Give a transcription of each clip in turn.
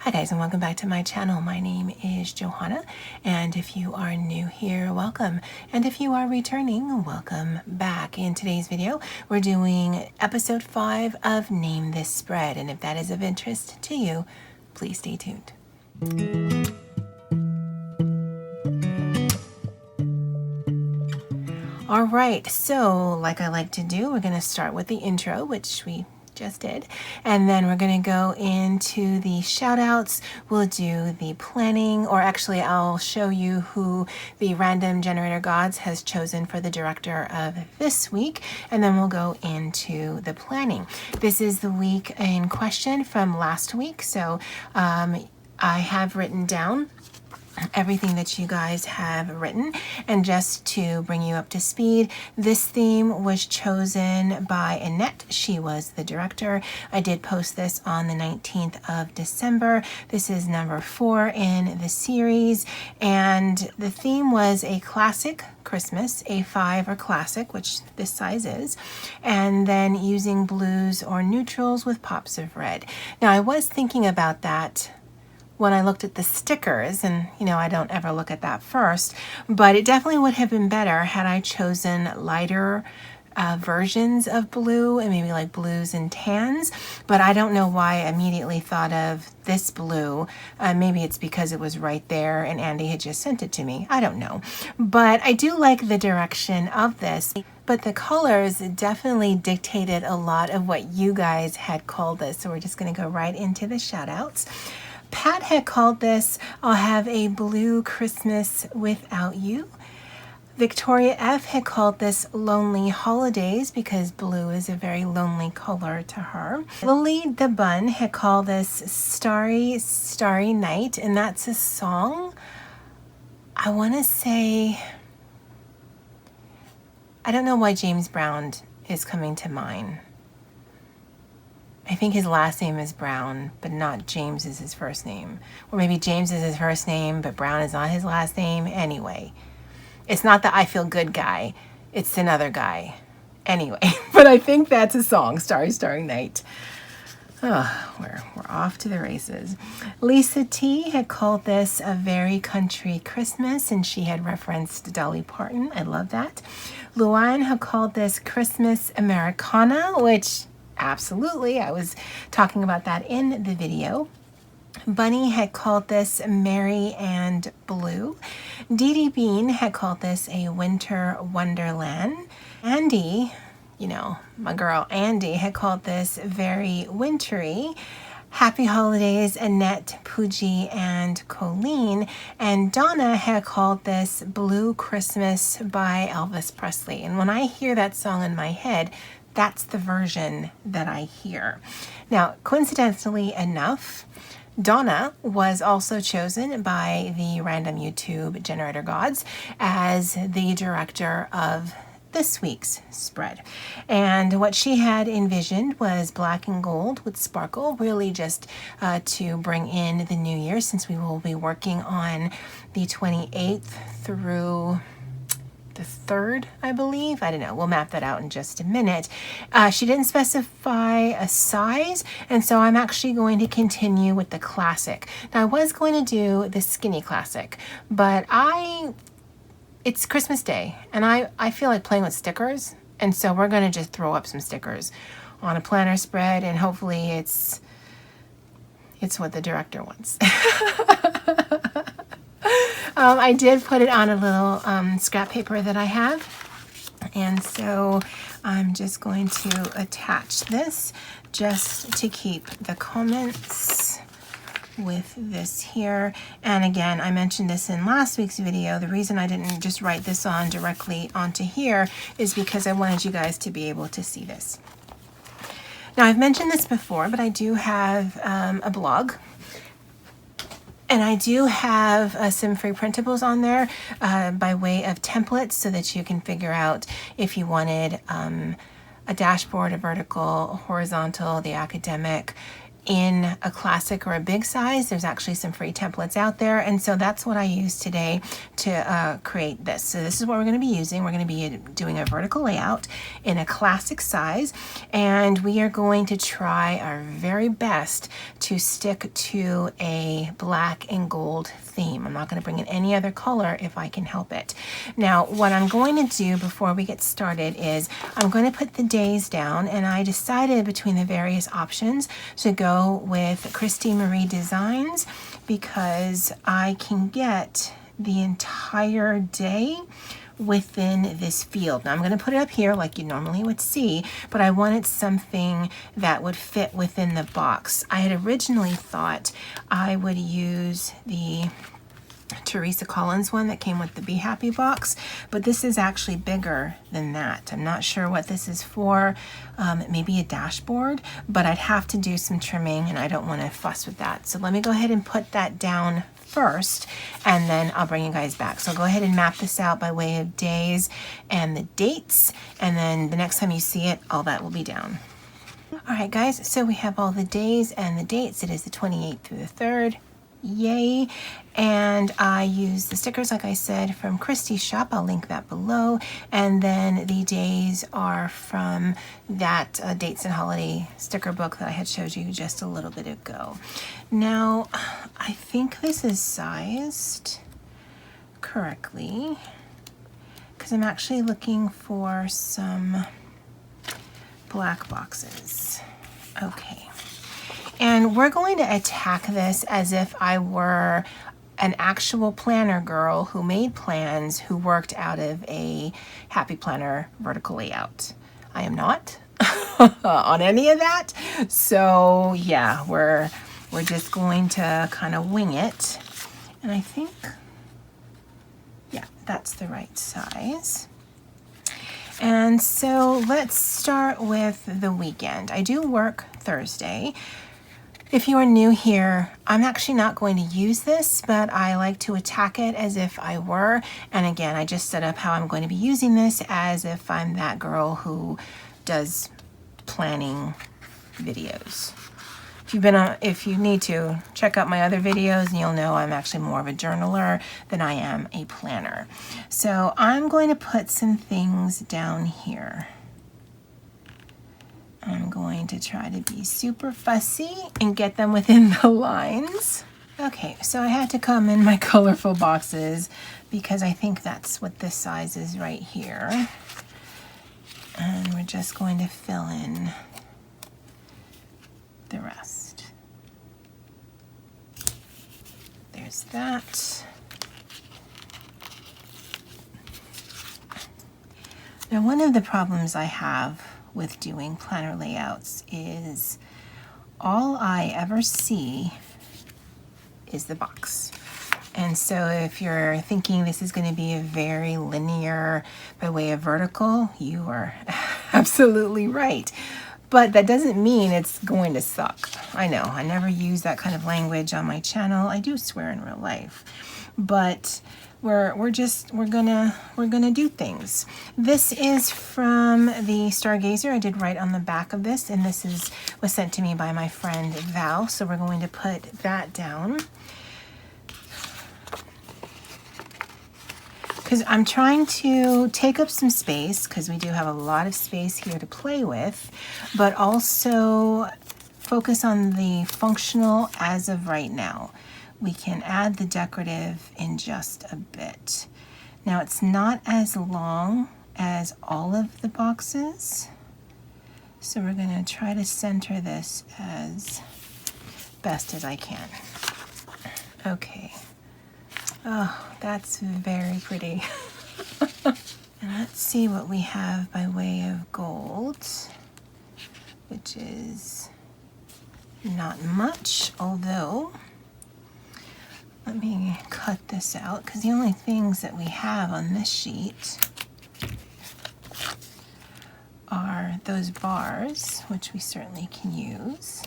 Hi guys, and welcome back to my channel. My name is Johanna, and if you are new here, welcome. And if you are returning, welcome back. In today's video, we're doing episode 5 of Name This Spread, and if that is of interest to you, please stay tuned. All right, so like I like to do, we're going to start with the intro, which we just did, and then we're going to go into the shout outs. We'll do the planning, or actually I'll show you who the Random Generator Gawds has chosen for the director of this week, and then we'll go into the planning. This is the week in question from last week, so I have written down everything that you guys have written, and just to bring you up to speed, this theme was chosen by Annette. She was the director. I did post this on the 19th of December. This is number 4 in the series, and the theme was a classic Christmas, A5 or classic, which this size is, and then using blues or neutrals with pops of red. Now I was thinking about that when I looked at the stickers, and you know, I don't ever look at that first, but it definitely would have been better had I chosen lighter versions of blue, and maybe like blues and tans, but I don't know why I immediately thought of this blue. Maybe it's because it was right there and Andy had just sent it to me. I don't know, but I do like the direction of this. But the colors definitely dictated a lot of what you guys had called this, so we're just going to go right into the shout outs. Pat had called this, I'll have a blue Christmas without you. Victoria F had called this Lonely Holidays because blue is a very lonely color to her. Lily the Bun had called this Starry, Starry Night, and that's a song. I want to say, I don't know why James Brown is coming to mind. I think his last name is Brown, but not James is his first name. Or maybe James is his first name, but Brown is not his last name. Anyway, it's not the I Feel Good guy. It's another guy. Anyway, but I think that's a song, Starry, Starry Night. Oh, we're off to the races. Lisa T had called this A Very Country Christmas, and she had referenced Dolly Parton. I love that. Luann had called this Christmas Americana, which absolutely, I was talking about that in the video. Bunny had called this Merry and Blue. Dee Dee Bean had called this a Winter Wonderland. Andy, you know, my girl Andy, had called this very wintry. Happy Holidays, Annette, Pooji, and Colleen. And Donna had called this Blue Christmas by Elvis Presley. And when I hear that song in my head, that's the version that I hear. Now, coincidentally enough, Donna was also chosen by the Random YouTube Generator Gawds as the director of this week's spread. And what she had envisioned was black and gold with sparkle, really just to bring in the new year, since we will be working on the 28th through the 3rd, I believe. I don't know. We'll map that out in just a minute. She didn't specify a size, and so I'm actually going to continue with the classic. Now, I was going to do the skinny classic, but it's Christmas Day, and I feel like playing with stickers, and so we're going to just throw up some stickers on a planner spread, and hopefully it's what the director wants. I did put it on a little scrap paper that I have, and so I'm just going to attach this just to keep the comments with this here. And again, I mentioned this in last week's video. The reason I didn't just write this on directly onto here is because I wanted you guys to be able to see this. Now, I've mentioned this before, but I do have a blog. And I do have some free printables on there by way of templates, so that you can figure out if you wanted a dashboard, a vertical, a horizontal, the academic. in a classic or a big size. There's actually some free templates out there, and so that's what I used today to create this. So this is what we're going to be using. We're going to be doing a vertical layout in a classic size, and we are going to try our very best to stick to a black and gold theme. I'm not going to bring in any other color if I can help it. Now, what I'm going to do before we get started is I'm going to put the days down, and I decided between the various options to go with Christy Marie Designs because I can get the entire day within this field. Now I'm going to put it up here like you normally would see, but I wanted something that would fit within the box. I had originally thought I would use the Teresa Collins one that came with the Be Happy box, but this is actually bigger than that. I'm not sure what this is for, maybe a dashboard, but I'd have to do some trimming and I don't want to fuss with that. So let me go ahead and put that down first, and then I'll bring you guys back. So I'll go ahead and map this out by way of days and the dates, and then the next time you see it, all that will be down. All right, guys, so we have all the days and the dates. It is the 28th through the 3rd. Yay. And I use the stickers, like I said, from Christie's shop. I'll link that below. And then the days are from that dates and holiday sticker book that I had showed you just a little bit ago. Now, I think this is sized correctly because I'm actually looking for some black boxes. Okay. And we're going to attack this as if I were an actual planner girl who made plans, who worked out of a Happy Planner vertical layout. I am not on any of that. So yeah, we're just going to kind of wing it. And I think, yeah, that's the right size. And so let's start with the weekend. I do work Thursday. If you are new here, I'm actually not going to use this, but I like to attack it as if I were. And again, I just set up how I'm going to be using this as if I'm that girl who does planning videos. If you need to, check out my other videos and you'll know I'm actually more of a journaler than I am a planner. So I'm going to put some things down here. I'm going to try to be super fussy and get them within the lines. Okay, so I had to come in my colorful boxes because I think that's what this size is right here. And we're just going to fill in the rest. There's that. Now, one of the problems I have with doing planner layouts is all I ever see is the box. And so if you're thinking this is going to be a very linear by way of vertical, you are absolutely right. But that doesn't mean it's going to suck. I know, I never use that kind of language on my channel. I do swear in real life. But we're gonna do things. This is from the Stargazer. I did write on the back of this, and this was sent to me by my friend Val. So we're going to put that down because I'm trying to take up some space because we do have a lot of space here to play with, but also focus on the functional as of right now. We can add the decorative in just a bit. Now it's not as long as all of the boxes, so we're going to try to center this as best as I can. Okay. Oh, that's very pretty. And let's see what we have by way of gold, which is not much, although let me cut this out because the only things that we have on this sheet are those bars, which we certainly can use.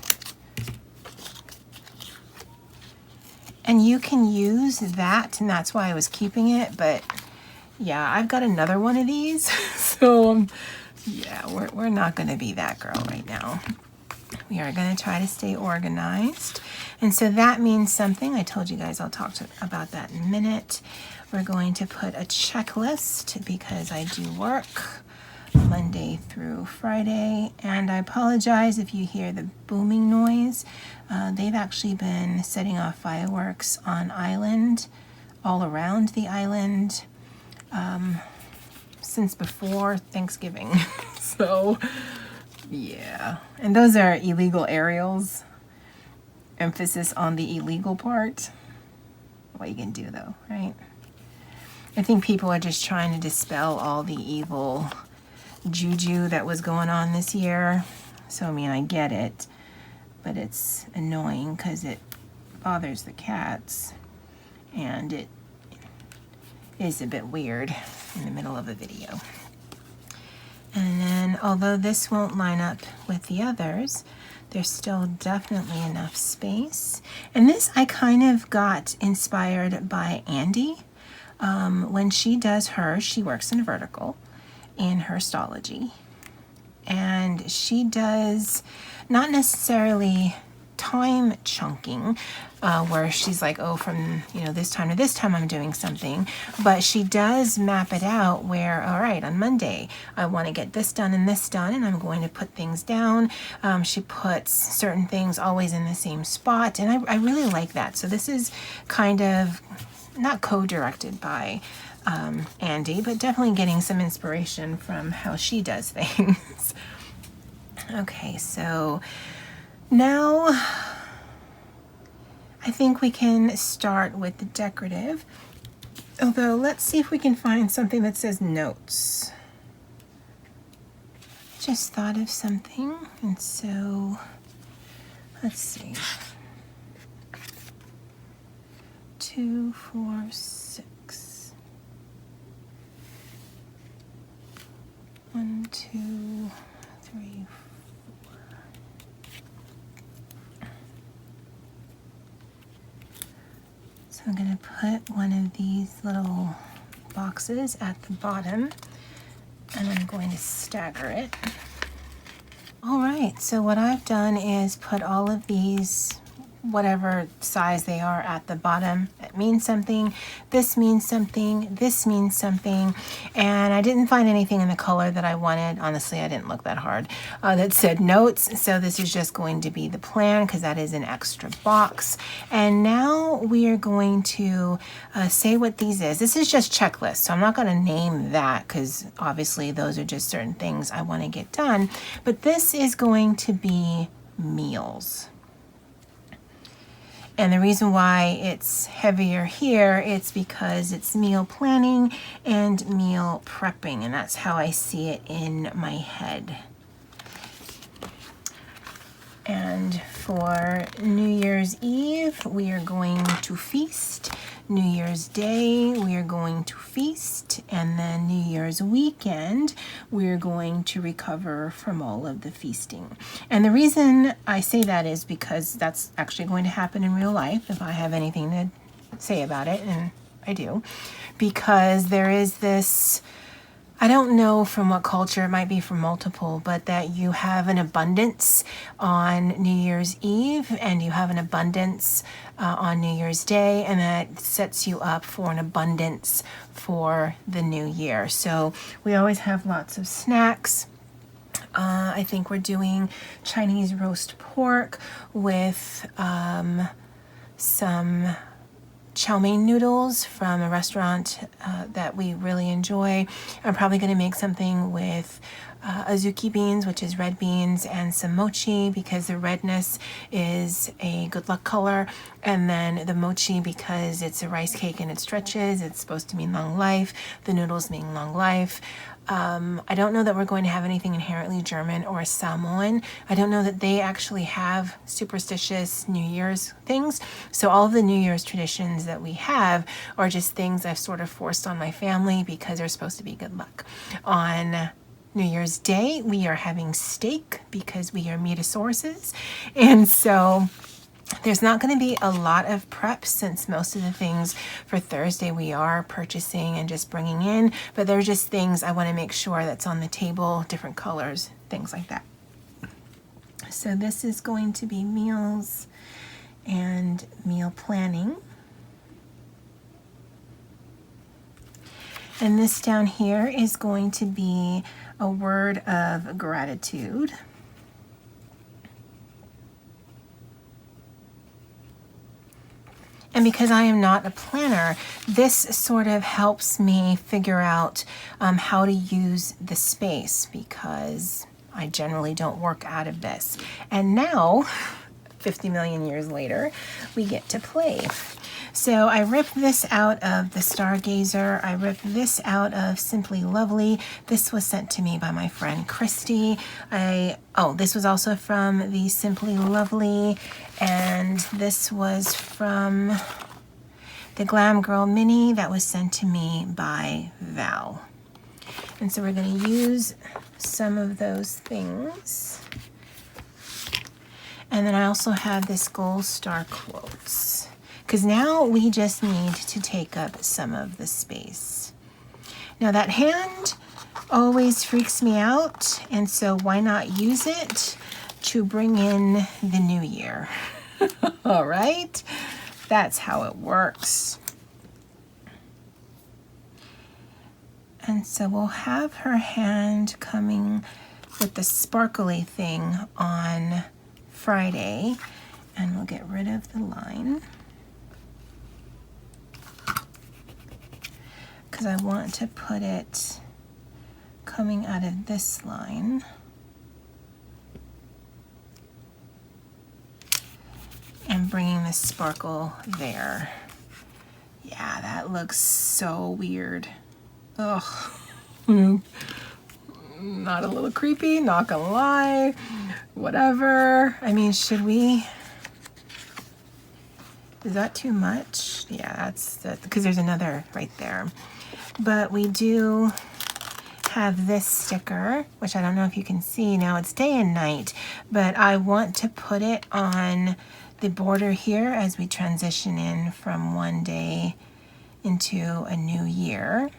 And you can use that, and that's why I was keeping it, but yeah, I've got another one of these, so yeah, we're not going to be that girl right now. We are going to try to stay organized. And so that means something. I told you guys I'll talk about that in a minute. We're going to put a checklist because I do work Monday through Friday. And I apologize if you hear the booming noise. They've actually been setting off fireworks on island, all around the island, since before Thanksgiving. So, yeah. And those are illegal aerials. Emphasis on the illegal part. What you can do though, right? I think people are just trying to dispel all the evil juju that was going on this year. So, I mean, I get it, but it's annoying because it bothers the cats, and it is a bit weird in the middle of a video. And then, although this won't line up with the others, there's still definitely enough space. And this I kind of got inspired by Andy. When she does hers, she works in vertical in herstology. And she does not necessarily time chunking, where she's like, oh, from this time to this time I'm doing something, but she does map it out where, all right, on Monday I want to get this done and this done, and I'm going to put things down. She puts certain things always in the same spot, and I really like that. So this is kind of not co-directed by Andy, but definitely getting some inspiration from how she does things. Okay, so now I think we can start with the decorative, although let's see if we can find something that says notes. Just thought of something, and so let's see. 2, 4, 6. 1, 2, 3, 4. So I'm going to put one of these little boxes at the bottom, and I'm going to stagger it. All right, so what I've done is put all of these, whatever size they are, at the bottom. It means something. This means something. This means something. And I didn't find anything in the color that I wanted. Honestly, I didn't look that hard. That said notes. So this is just going to be the plan because that is an extra box. And now we are going to say what these is. This is just checklist. So I'm not going to name that because obviously those are just certain things I want to get done. But this is going to be meals. And the reason why it's heavier here, it's because it's meal planning and meal prepping, and that's how I see it in my head. And for New Year's Eve, we are going to feast. New Year's Day, we are going to feast. And then New Year's weekend, we're going to recover from all of the feasting. And the reason I say that is because that's actually going to happen in real life if I have anything to say about it, and I do. Because there is this, I don't know from what culture, it might be from multiple, but that you have an abundance on New Year's Eve and you have an abundance on New Year's Day, and that sets you up for an abundance for the new year. So we always have lots of snacks. I think we're doing Chinese roast pork with some chow mein noodles from a restaurant that we really enjoy. I'm probably going to make something with azuki beans, which is red beans, and some mochi because the redness is a good luck color, and then the mochi because it's a rice cake and it stretches. It's supposed to mean long life. The noodles mean long life. I don't know that we're going to have anything inherently German or Samoan. I don't know that they actually have superstitious New Year's things. So all of the New Year's traditions that we have are just things I've sort of forced on my family because they're supposed to be good luck. On New Year's Day, we are having steak because we are meatosauruses. And so there's not going to be a lot of prep since most of the things for Thursday we are purchasing and just bringing in, but they're just things I want to make sure that's on the table, different colors, things like that. So this is going to be meals and meal planning. And this down here is going to be a word of gratitude. And because I am not a planner, this sort of helps me figure out how to use the space, because I generally don't work out of this. And now, 50 million years later, we get to play. So I ripped this out of the Stargazer. I ripped this out of Simply Lovely. This was sent to me by my friend Christy. This was also from the Simply Lovely, and this was from the Glam Girl Mini that was sent to me by Val. And so we're going to use some of those things. And then I also have this Gold Star Quotes, because now we just need to take up some of the space. Now that hand always freaks me out, and so why not use it to bring in the new year? All right, that's how it works. And so we'll have her hand coming with the sparkly thing on Friday, and we'll get rid of the line because I want to put it coming out of this line. And bringing the sparkle there. Yeah, that looks so weird. Ugh. Not a little creepy, not gonna lie. Whatever. I mean, should we? Is that too much? Yeah, that's because there's another right there. But we do have this sticker, which I don't know if you can see. Now it's day and night, but I want to put it on the border here as we transition in from one day into a new year.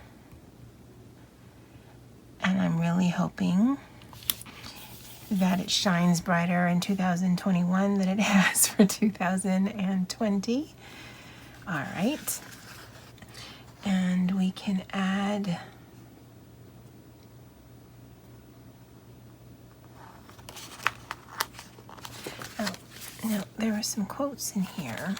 And I'm really hoping that it shines brighter in 2021 than it has for 2020. All right. And we can add no, there are some quotes in here.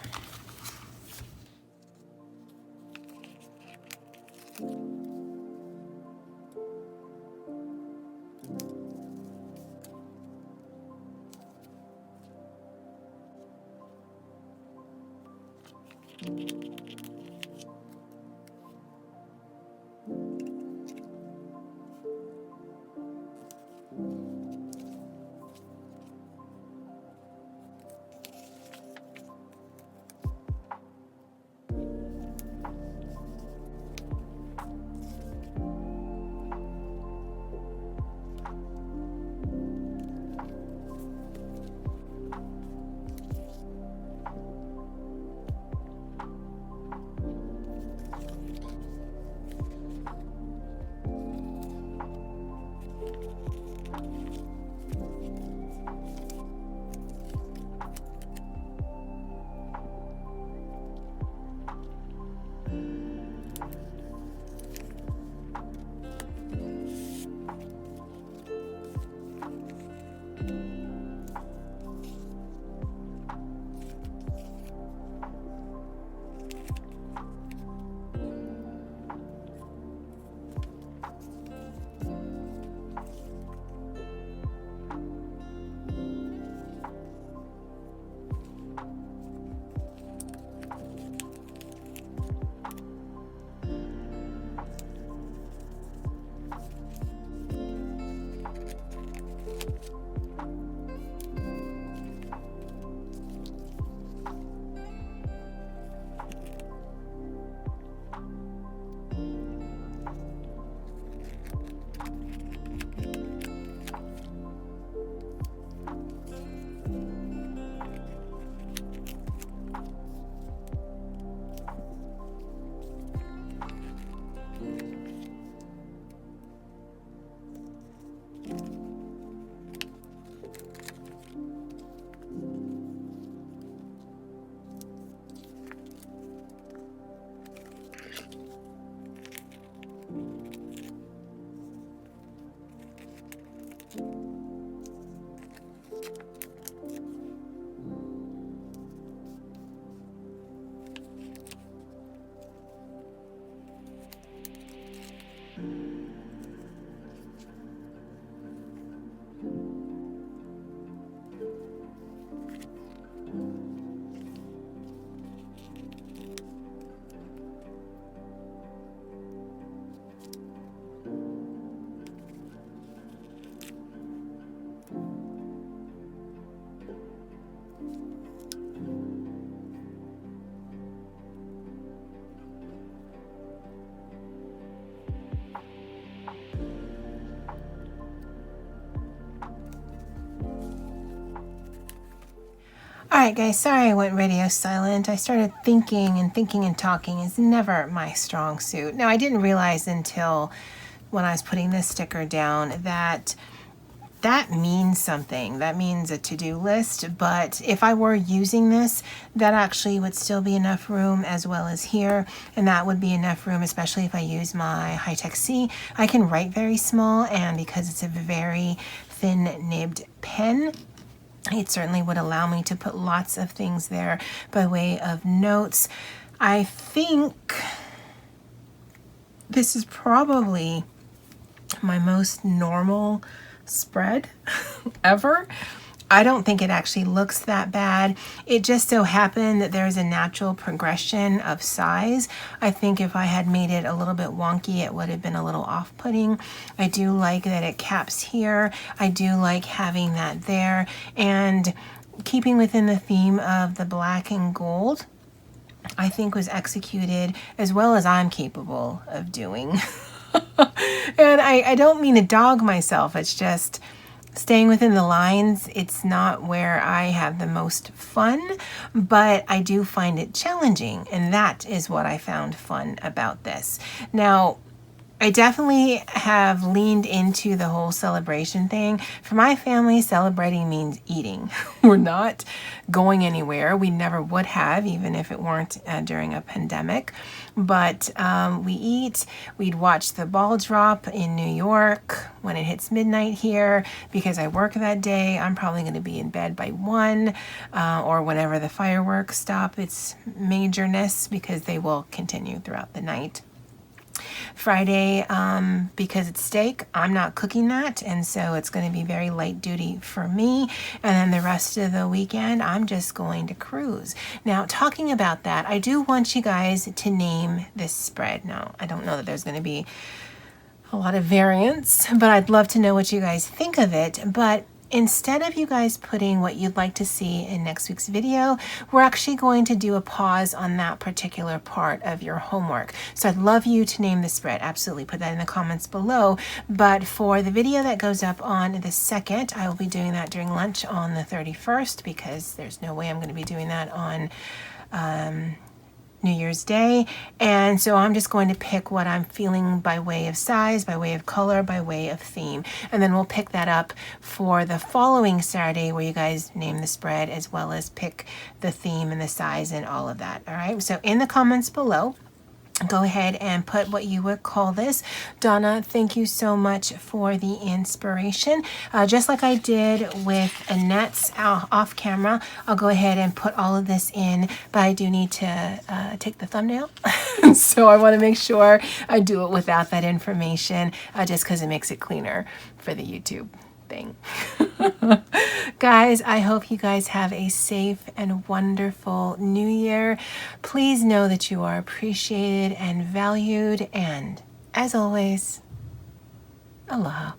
Alright guys, sorry I went radio silent. I started thinking and talking is never my strong suit. Now I didn't realize until when I was putting this sticker down that that means something. That means a to-do list, but if I were using this, that actually would still be enough room as well as here, and that would be enough room, especially if I use my High-Tech C. I can write very small, and because it's a very thin nibbed pen, it certainly would allow me to put lots of things there by way of notes. I think this is probably my most normal spread ever. I don't think it actually looks that bad. It just so happened that there's a natural progression of size. I think if I had made it a little bit wonky, it would have been a little off-putting. I do like that it caps here. I do like having that there. And keeping within the theme of the black and gold, I think was executed as well as I'm capable of doing. And I don't mean to dog myself. It's just staying within the lines. It's not where I have the most fun, but I do find it challenging. And that is what I found fun about this. Now, I definitely have leaned into the whole celebration thing. For my family, celebrating means eating. We're not going anywhere. We never would have, even if it weren't during a pandemic. But we eat. We'd watch the ball drop in New York when it hits midnight here. Because I work that day, I'm probably going to be in bed by 1 or whenever the fireworks stop its majorness, because they will continue throughout the night. Friday, because it's steak, I'm not cooking that, and so it's going to be very light duty for me. And then the rest of the weekend, I'm just going to cruise. Now, talking about that, I do want you guys to name this spread. Now, I don't know that there's going to be a lot of variants, but I'd love to know what you guys think of it. But instead of you guys putting what you'd like to see in next week's video, we're actually going to do a pause on that particular part of your homework. So I'd love you to name the spread. Absolutely, put that in the comments below. But for the video that goes up on the 2nd, I will be doing that during lunch on the 31st, because there's no way I'm going to be doing that on New Year's Day. And so I'm just going to pick what I'm feeling by way of size, by way of color, by way of theme. And then we'll pick that up for the following Saturday, where you guys name the spread as well as pick the theme and the size and all of that. All right. So in the comments below, go ahead and put what you would call this. Donna, thank you so much for the inspiration. Just like I did with Annette's off camera, I'll go ahead and put all of this in, but I do need to take the thumbnail. So I want to make sure I do it without that information, just because it makes it cleaner for the YouTube thing. Guys, I hope you guys have a safe and wonderful new year. Please know that you are appreciated and valued, and as always, aloha.